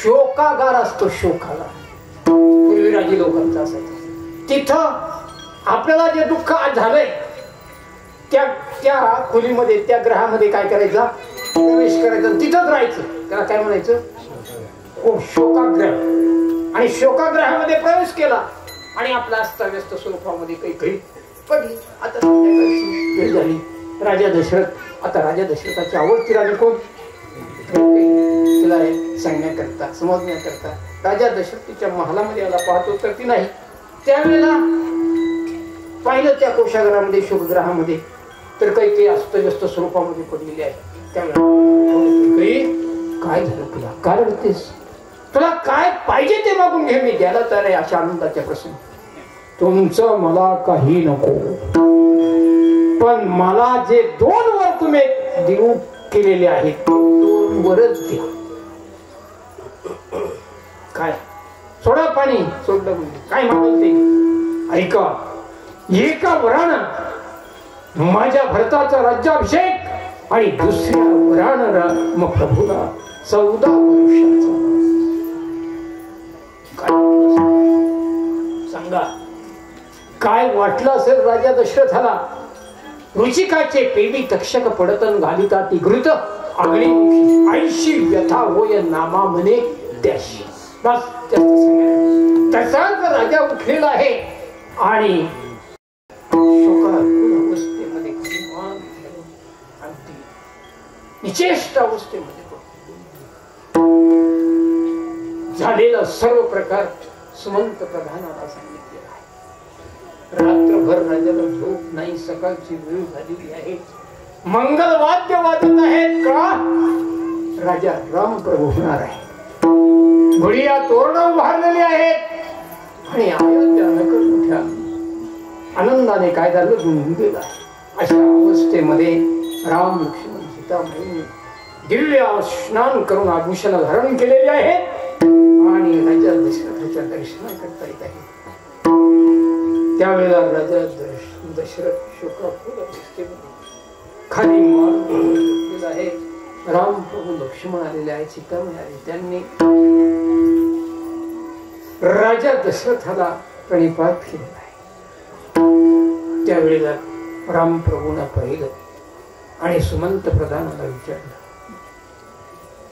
शोकागार असतो, शोकागार पूर्वीराजी लोकांचा असायचा. तिथं आपल्याला जे दुःख आज झालंय त्या खोलीमध्ये, त्या ग्रहामध्ये काय करायचं, प्रवेश करायचा, तिथंच राहायचं. त्याला काय म्हणायचं, शोकाग्रह. आणि शोकाग्रहामध्ये प्रवेश केला आणि आपला अस्ताव्यस्त स्वरूपामध्ये काही पडली. आता संध्याकाळची वेळ झाली. राजा दशरथ, आता राजा दशरथाची आवडती राणी कोण, तिला सांगण्याकरता, समजण्याकरता राजा दशरथ तिच्या महालामध्ये आला. पाहतो तर ती नाही. त्यावेळेला पाहिलं त्या कोशाग्रहामध्ये, शोकग्रहामध्ये, तर काही अस्तव्यस्त स्वरूपामध्ये पडलेली आहे. त्यावेळेला काय झालं तुला, काय रडतेस, तुला काय पाहिजे ते मागून घे, मी द्यायला तयार आहे. अशा आनंदाच्या प्रसंगी तुमचं मला काही नको, पण मला जे 2 वर तुम्ही देऊ केलेले आहेत 2 वरच द्या. काय, सोडा पाणी, सोडलं काय मागेल ते ऐका. एका वरानं माझ्या भरताचा राज्याभिषेक आणि दुसऱ्या वरानं मग प्रभूला 14 वर्षाचा. सांगा काय वाटलं असेल राजा दशरथाला. रुचिकाचे पेबी तक्षक पडतन घालिता ती घृत अग्निमुखी 80 व्यथा होय नामा म्हणे त्याशी. बस तसाच राजा उठलेला आहे आणि अवस्थेमध्ये निचेष्ट अवस्थेमध्ये झालेला सर्व प्रकार सुमंत प्रधानाला सांगितलेला आहे. रात्रभर राजाला झोप नाही. सकाळची वेळ झालेली आहे. मंगल वाद्य वाजत आहेत का राजा रामप्रभू होणार आहे. घोडिया तोरणं उभारलेली आहेत आणि अयोध्या नगर मोठ्या आनंदाने काय झालं, गुंजून गेला. अशा अवस्थेमध्ये राम लक्ष्मण सीतामाईने दिव्य स्नान करून आभूषण धारण केलेले आहेत आणि राजा दशरथाच्या दर्शनाकरता येत आहे. त्यावेळेला राजा दशरथ शोकाकुल अवस्थेमध्ये खाली मान आहे. राम प्रभू लक्ष्मण आलेले आहेत, सीतामाई आले. त्यांनी राजा दशरथाला प्रणिपात केलेला आहे. त्यावेळेला राम प्रभूंना पाहिलं आणि सुमंत प्रधानाला विचारलं,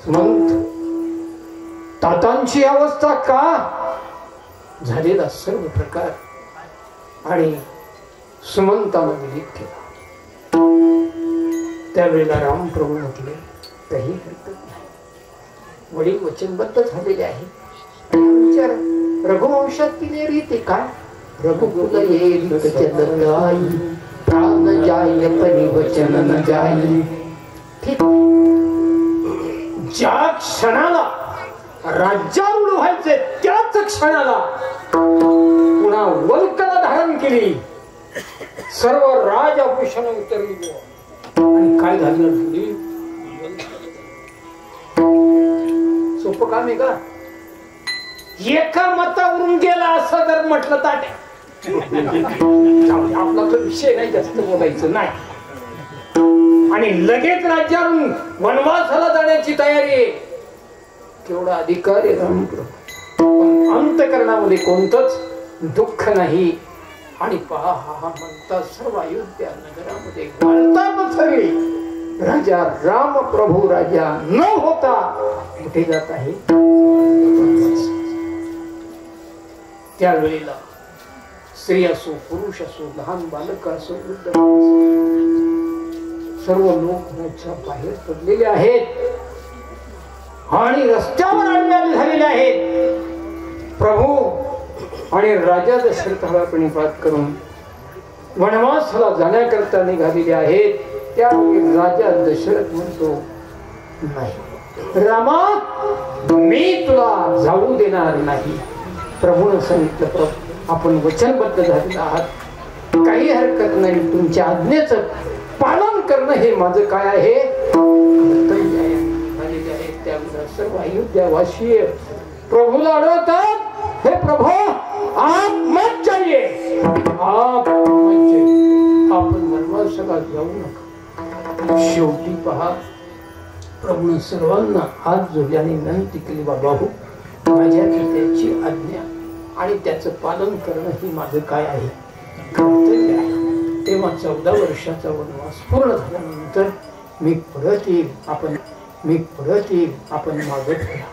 सुमंत, तातांची अवस्था का, झालेला सर्व प्रकार आणि सुमंतानं विलिप केला. त्यावेळेला राम प्रभू म्हटले, काही हरकत नाही, वडील वचनबद्ध झालेले आहे. विचार, रघुवंशातील रीती काय, रघुकुल प्राण जाय परिवचन न जाय. ठीक, ज्या क्षणाला राज्यारूढ व्हायचे त्याच क्षणाला पुन्हा वल्कला धारण केली, सर्व राजभूषण उतरली आणि काय झालं, सोपं काम आहे का. एका मतावरून गेला असं जर म्हटलं ताटे आपला तो विषय नाही, जास्त बोलायचं नाही. आणि लगेच राज्यावरून वनवासाला जाण्याची तयारी आहे, केवढा अधिकार आहे रामप्रभू. पण अंतकरणामध्ये कोणतंच दुःख नाही. आणि पहा, हा म्हणता सर्व अयोध्या नगरामध्ये वार्ता पसरली. राजा रामप्रभू राजा न होता कुठे जात आहे. त्यावेळेला स्त्री असो, पुरुष असो, लहान बालक असो, वृद्ध सर्व लोक घराच्या बाहेर पडलेले आहेत आणि रस्त्यावर आणण्यात झालेले आहेत. प्रभू आणि राजा दशरथाला प्रणिपात करून वनवासाला जाण्याकरता निघालेले आहेत. त्यावेळी राजा दशरथ म्हणतो, नाही रामा, मी तुला जाऊ देणार नाही. प्रभूने सांगितलं, प्रभू आपण वचनबद्ध झालेले आहात, काही हरकत नाही, तुमच्या आज्ञेचं पालन करणं हे माझं काय आहे, कर्तव्य आहे. त्यावेळेला सर्व अयोध्यावासी प्रभूला अडवतात, हे प्रभू आप मत जाइए, आप मत जाइए, आपण वनवासाला जाऊ नका. शेवटी पहा, प्रभूने सर्वांना हात जोडल्याने विनंती केली, बाबा हो माझ्या पित्याची आज्ञा आणि त्याचं पालन करणं ही माझं काय आहे, कर्तव्य आहे. तेव्हा 14 वर्षाचा वनवास पूर्ण झाल्यानंतर मी परत येईल, आपण मागत फिरा.